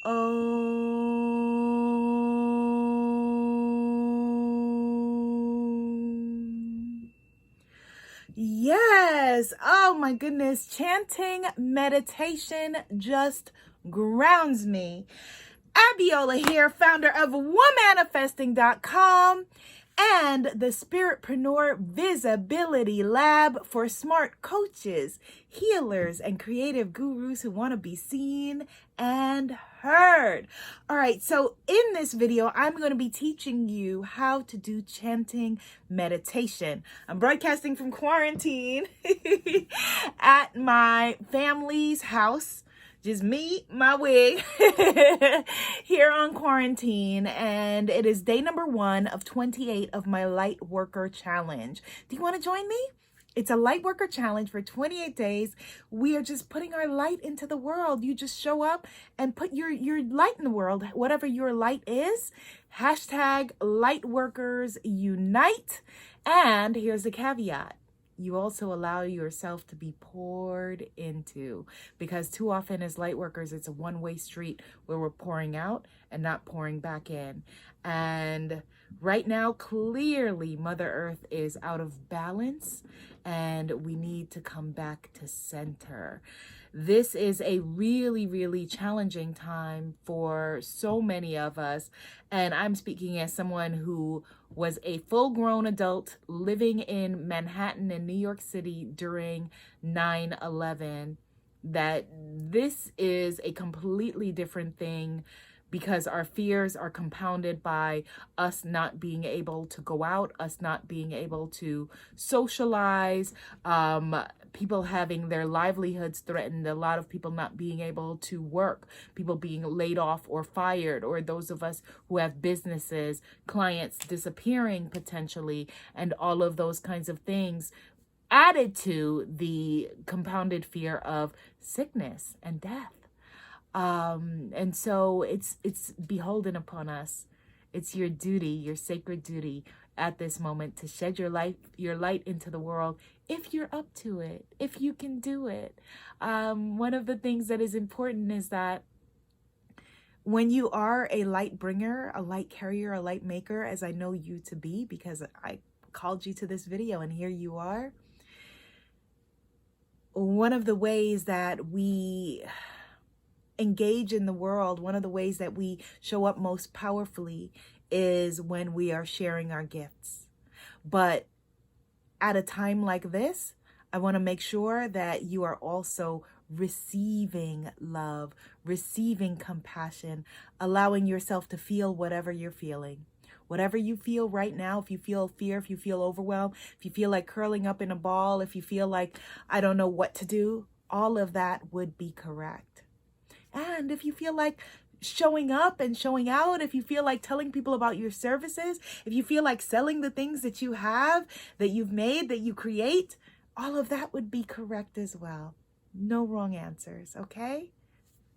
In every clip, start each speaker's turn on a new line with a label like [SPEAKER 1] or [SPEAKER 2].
[SPEAKER 1] Om. Yes. Oh my goodness. Chanting meditation just grounds me. Abiola here, founder of womanifesting.com and the Spiritpreneur Visibility Lab for smart coaches, healers, and creative gurus who want to be seen and heard. All right, so in this video, I'm going to be teaching you how to do chanting meditation. I'm broadcasting from quarantine at my family's house. Just me, my wig, here on quarantine, and it is day number 1 of 28 of my Light Worker Challenge. Do you want to join me? It's a Light Worker Challenge for 28 days. We are just putting our light into the world. You just show up and put your light in the world, whatever your light is. Hashtag Lightworkers Unite. And here's the caveat. You also allow yourself to be poured into, because too often as light workers, it's a one-way street where we're pouring out and not pouring back in. And right now, clearly, Mother Earth is out of balance and we need to come back to center. This is a really, really challenging time for so many of us. And I'm speaking as someone who was a full-grown adult living in Manhattan and New York City during 9/11, that this is a completely different thing, because our fears are compounded by us not being able to go out, us not being able to socialize, people having their livelihoods threatened, a lot of people not being able to work, people being laid off or fired, or those of us who have businesses, clients disappearing potentially, and all of those kinds of things, added to the compounded fear of sickness and death. And so it's beholden upon us. It's your duty, your sacred duty at this moment to shed your light into the world, if you're up to it, if you can do it. One of the things that is important is that when you are a light bringer, a light carrier, a light maker, as I know you to be, because I called you to this video and here you are, one of the ways that we engage in the world, one of the ways that we show up most powerfully is when we are sharing our gifts. But at a time like this, I want to make sure that you are also receiving love, receiving compassion, allowing yourself to feel whatever you're feeling. Whatever you feel right now, if you feel fear, if you feel overwhelmed, if you feel like curling up in a ball, if you feel like I don't know what to do, all of that would be correct. And if you feel like showing up and showing out, if you feel like telling people about your services, if you feel like selling the things that you have, that you've made, that you create, all of that would be correct as well. No wrong answers, okay?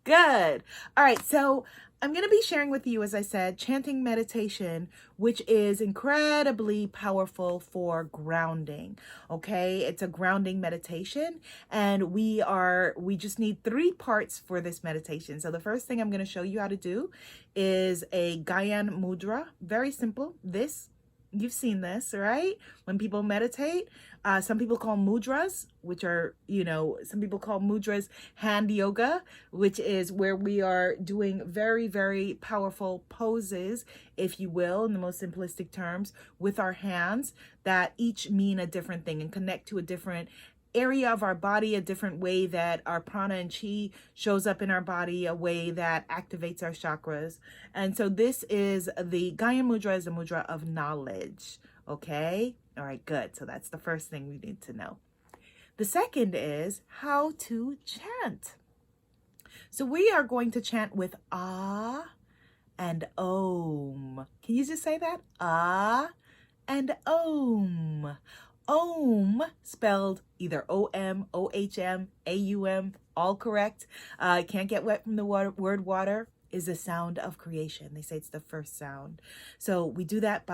[SPEAKER 1] Good. All right, so I'm going to be sharing with you, as I said, chanting meditation, which is incredibly powerful for grounding, okay? It's a grounding meditation, and we just need 3 parts for this meditation. So the first thing I'm going to show you how to do is a gyan mudra. Very simple. You've seen this, right? When people meditate, some people call mudras, which are, some people call mudras hand yoga, which is where we are doing very, very powerful poses, if you will, in the most simplistic terms, with our hands that each mean a different thing and connect to a different area of our body, a different way that our prana and chi shows up in our body, a way that activates our chakras. And so this is the Gyan mudra, is a mudra of knowledge. Okay. All right, good. So that's the first thing we need to know. The second is how to chant. So we are going to chant with ah and om. Can you just say that? Ah and om. Om, spelled either O-M, O-H-M, A-U-M, all correct. Can't get wet from the word water, is the sound of creation. They say it's the first sound. So we do that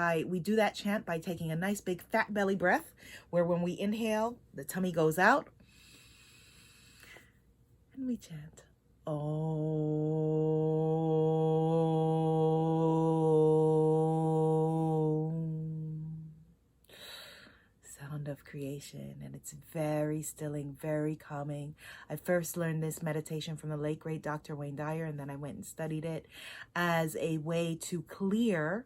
[SPEAKER 1] chant by taking a nice big fat belly breath, where when we inhale, the tummy goes out. And we chant, Om. creation, and it's very stilling, very calming. I first learned this meditation from the late great Dr. Wayne Dyer, and then I went and studied it as a way to clear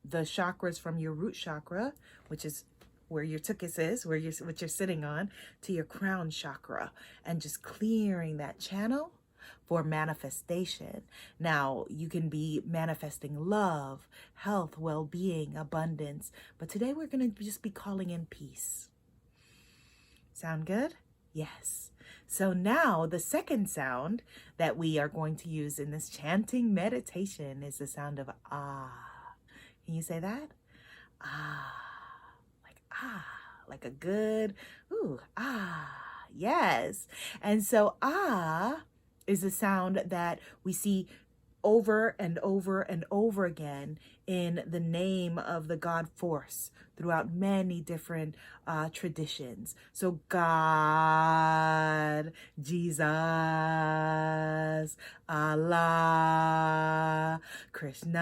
[SPEAKER 1] the chakras from your root chakra, which is where your tuchus is, what you're sitting on, to your crown chakra, and just clearing that channel for manifestation. Now, you can be manifesting love, health, well-being, abundance, but today we're going to just be calling in peace. Sound good? Yes. So now the second sound that we are going to use in this chanting meditation is the sound of ah. Can you say that? Ah. Like a good, ooh, ah, yes. And so ah is a sound that we see over and over and over again in the name of the God force throughout many different traditions. So God, Jesus, Allah, Krishna,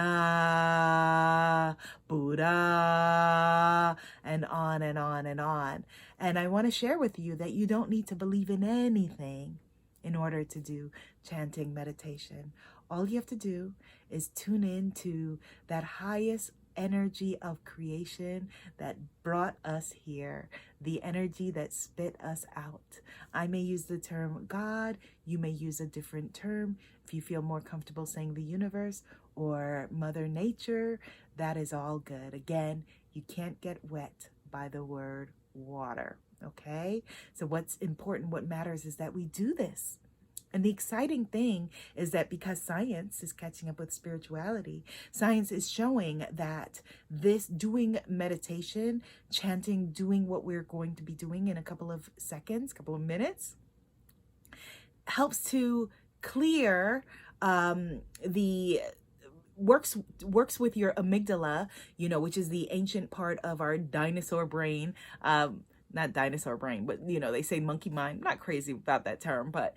[SPEAKER 1] Buddha, and on and on and on. And I want to share with you that you don't need to believe in anything in order to do chanting meditation. All you have to do is tune in to that highest energy of creation that brought us here, the energy that spit us out. I may use the term God, you may use a different term. If you feel more comfortable saying the universe or Mother Nature, that is all good. Again, you can't get wet by the word water, okay? So what's important, what matters is that we do this. And the exciting thing is that because science is catching up with spirituality, science is showing that this doing meditation, chanting, doing what we're going to be doing in a couple of seconds, couple of minutes, helps to clear works with your amygdala, which is the ancient part of our dinosaur brain. Not dinosaur brain, but they say monkey mind. I'm not crazy about that term, but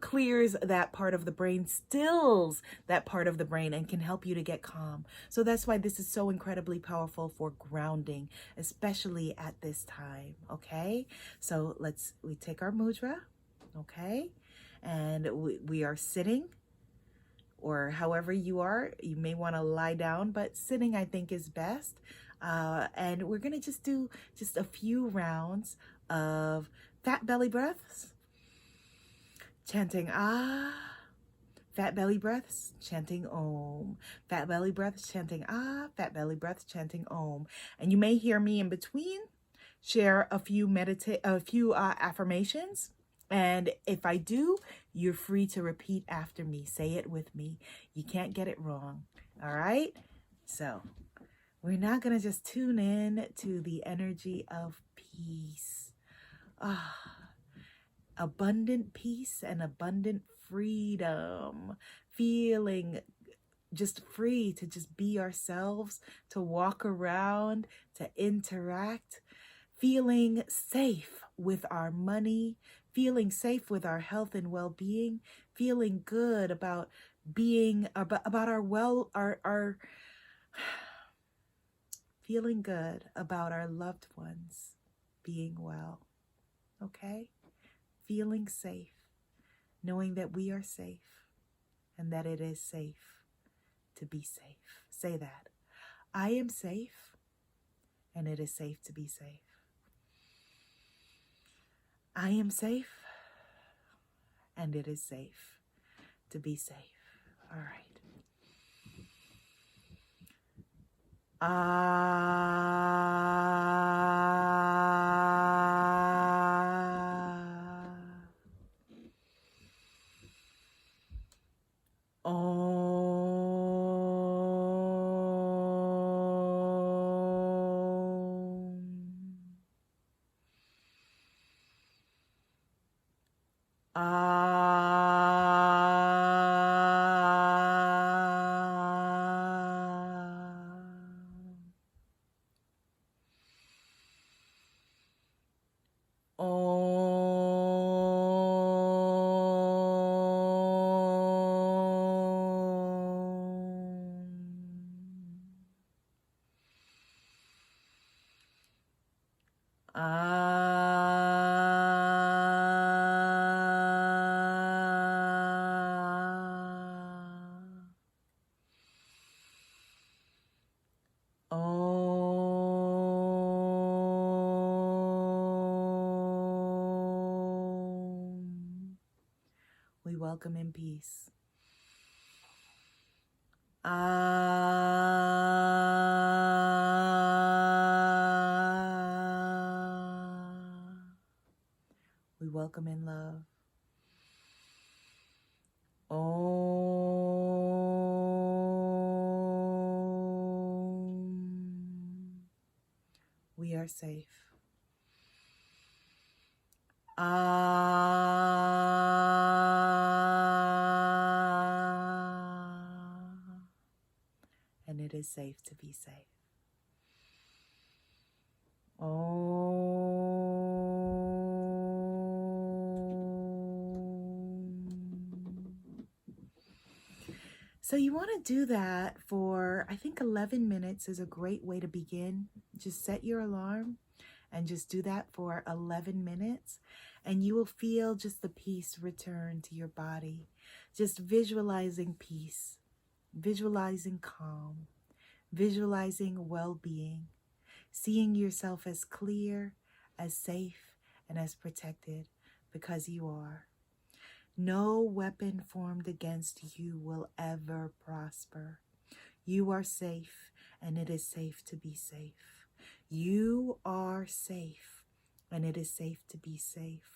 [SPEAKER 1] clears that part of the brain, stills that part of the brain, and can help you to get calm. So that's why this is so incredibly powerful for grounding, especially at this time. Okay, so we take our mudra, okay, and we are sitting, or however you are. You may want to lie down, but sitting I think is best. And we're going to just do just a few rounds of fat belly breaths, chanting ah, fat belly breaths, chanting om, fat belly breaths, chanting ah, fat belly breaths, chanting om. And you may hear me in between share a few affirmations. And if I do, you're free to repeat after me. Say it with me. You can't get it wrong. All right? So we're now going to just tune in to the energy of peace. Abundant peace and abundant freedom. Feeling just free to just be ourselves, to walk around, to interact. Feeling safe with our money. Feeling safe with our health and well-being. Feeling good about being, about our feeling good about our loved ones being well, okay? Feeling safe, knowing that we are safe and that it is safe to be safe. Say that. I am safe and it is safe to be safe. I am safe and it is safe to be safe. All right. welcome in peace. We welcome in love. We are safe. And it is safe to be safe. So you want to do that for, I think 11 minutes is a great way to begin. Just set your alarm and just do that for 11 minutes. And you will feel just the peace return to your body. Just visualizing peace, visualizing calm, visualizing well-being, seeing yourself as clear, as safe, and as protected because you are. No weapon formed against you will ever prosper. You are safe, and it is safe to be safe. You are safe, and it is safe to be safe.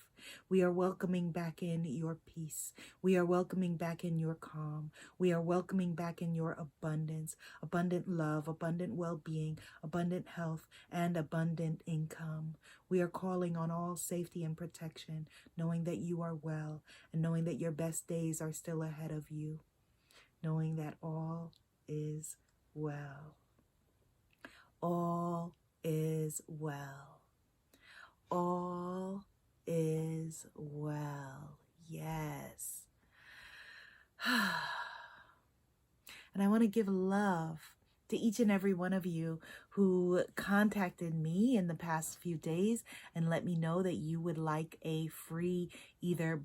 [SPEAKER 1] We are welcoming back in your peace. We are welcoming back in your calm. We are welcoming back in your abundance, abundant love, abundant well-being, abundant health, and abundant income. We are calling on all safety and protection, knowing that you are well and knowing that your best days are still ahead of you, knowing that all is well. All is well. All is well. Yes. And I want to give love to each and every one of you who contacted me in the past few days and let me know that you would like a free either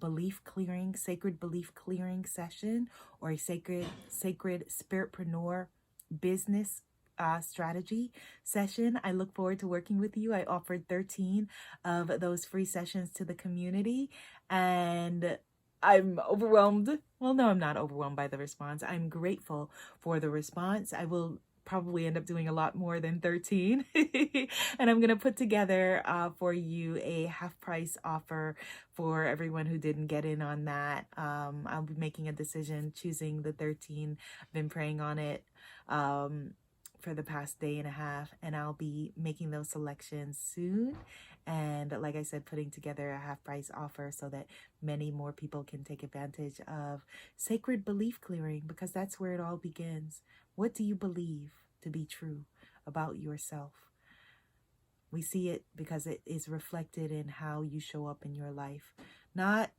[SPEAKER 1] sacred belief clearing session or a sacred spiritpreneur business strategy session. I look forward to working with you. I offered 13 of those free sessions to the community, and I'm overwhelmed. Well, no, I'm not overwhelmed by the response. I'm grateful for the response. I will probably end up doing a lot more than 13. And I'm going to put together for you a half price offer for everyone who didn't get in on that. I'll be making a decision, choosing the 13. I've been praying on it for the past day and a half, and I'll be making those selections soon. And like I said, putting together a half price offer so that many more people can take advantage of sacred belief clearing, because that's where it all begins. What do you believe to be true about yourself? We see it because it is reflected in how you show up in your life. Not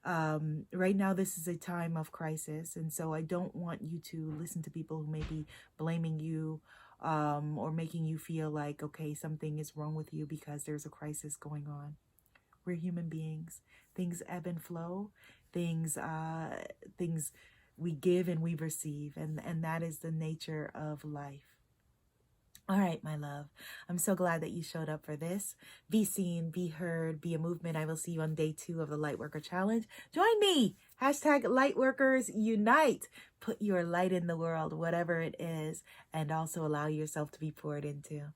[SPEAKER 1] right now, this is a time of crisis, and so I don't want you to listen to people who may be blaming you or making you feel like, okay, something is wrong with you because there's a crisis going on. We're human beings. Things ebb and flow. Things we give and we receive, and that is the nature of life. All right, my love, I'm so glad that you showed up for this. Be seen, be heard, be a movement. I will see you on day 2 of the Lightworker Challenge. Join me. #Lightworkers Unite. Put your light in the world, whatever it is, and also allow yourself to be poured into.